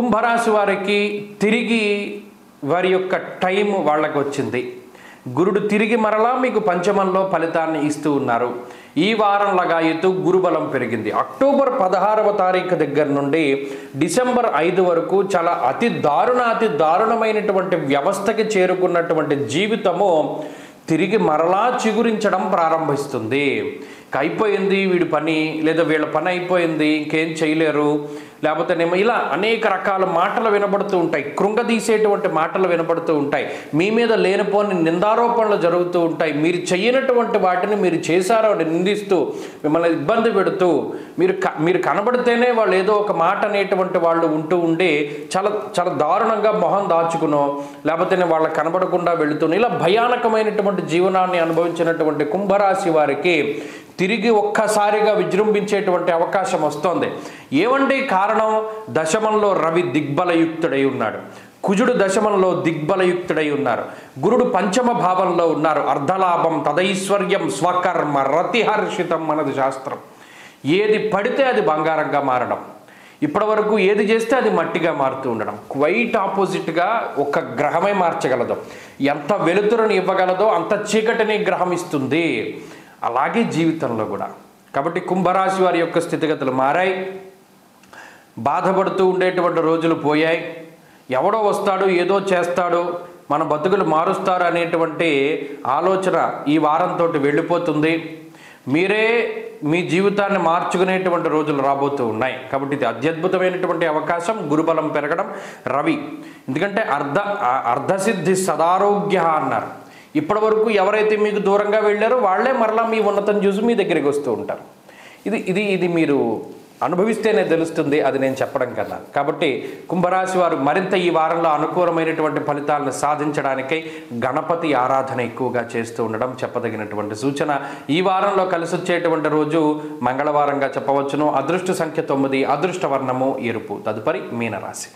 కుంభరాశి వారికి తిరిగి వారి యొక్క టైం వాళ్ళకి వచ్చింది. గురుడు తిరిగి మరలా మీకు పంచమంలో ఫలితాన్ని ఇస్తూ ఉన్నారు. ఈ వారం లగాయతు గురుబలం పెరిగింది. అక్టోబర్ 16వ తారీఖు దగ్గర నుండి డిసెంబర్ 5 వరకు చాలా అతి దారుణమైనటువంటి వ్యవస్థకి చేరుకున్నటువంటి జీవితము తిరిగి మరలా చిగురించడం ప్రారంభిస్తుంది. అయిపోయింది వీడి పని, లేదా వీళ్ళ పని అయిపోయింది, ఇంకేం చేయలేరు, లేకపోతేనేమో ఇలా అనేక రకాల మాటలు వినబడుతూ ఉంటాయి. కృంగదీసేటువంటి మాటలు వినబడుతూ ఉంటాయి. మీ మీద లేనిపోని నిందారోపణలు జరుగుతూ ఉంటాయి. మీరు చేయనటువంటి వాటిని మీరు చేశారో అని నిందిస్తూ మిమ్మల్ని ఇబ్బంది పెడుతూ మీరు కనబడితేనే వాళ్ళు ఏదో ఒక మాట అనేటువంటి వాళ్ళు ఉంటూ ఉండి చాలా దారుణంగా మొహం దాచుకునో, లేకపోతే వాళ్ళకి కనబడకుండా వెళుతూ ఇలా భయానకమైనటువంటి జీవనాన్ని అనుభవించినటువంటి కుంభరాశి వారికి తిరిగి ఒక్కసారిగా విజృంభించేటువంటి అవకాశం వస్తోంది. ఏమండి కారణం? దశమంలో రవి దిగ్బలయుక్తుడై ఉన్నాడు. కుజుడు దశమంలో దిగ్బలయుక్తుడై ఉన్నారు. గురుడు పంచమ భావంలో ఉన్నారు. అర్ధలాభం తదైశ్వర్యం స్వకర్మ రతిహర్షితం అన్నది శాస్త్రం. ఏది పడితే అది బంగారంగా మారడం, ఇప్పటి వరకు ఏది చేస్తే అది మట్టిగా మారుతూ ఉండడం. క్వైట్ ఆపోజిట్గా ఒక గ్రహమే మార్చగలదు. ఎంత వెలుతురుని ఇవ్వగలదో అంత చీకటిని గ్రహం ఇస్తుంది. అలాగే జీవితంలో కూడా. కాబట్టి కుంభరాశి వారి యొక్క స్థితిగతులు మారాయి. బాధపడుతూ ఉండేటువంటి రోజులు పోయాయి. ఎవడో వస్తాడు, ఏదో చేస్తాడు, మన బతుకులు మారుస్తారు అనేటువంటి ఆలోచన ఈ వారంతో వెళ్ళిపోతుంది. మీరే మీ జీవితాన్ని మార్చుకునేటువంటి రోజులు రాబోతూ ఉన్నాయి. కాబట్టి ఇది అత్యద్భుతమైనటువంటి అవకాశం. గురుబలం పెరగడం, రవి. ఎందుకంటే అర్ధసిద్ధి సదారోగ్య అన్నారు. ఇప్పటి వరకు ఎవరైతే మీకు దూరంగా వెళ్ళారో వాళ్ళే మరలా మీ ఉన్నతం చూసి మీ దగ్గరికి వస్తూ ఉంటారు. ఇది మీరు అనుభవిస్తేనే తెలుస్తుంది, అది నేను చెప్పడం కన్నా. కాబట్టి కుంభరాశి వారు మరింత ఈ వారంలో అనుకూలమైనటువంటి ఫలితాలను సాధించడానికై గణపతి ఆరాధన ఎక్కువగా చేస్తూ ఉండడం చెప్పదగినటువంటి సూచన. ఈ వారంలో కలిసి వచ్చేటువంటి రోజు మంగళవారంగా చెప్పవచ్చును. అదృష్ట సంఖ్య 9, అదృష్ట వర్ణము ఎరుపు. తదుపరి మీనరాశి.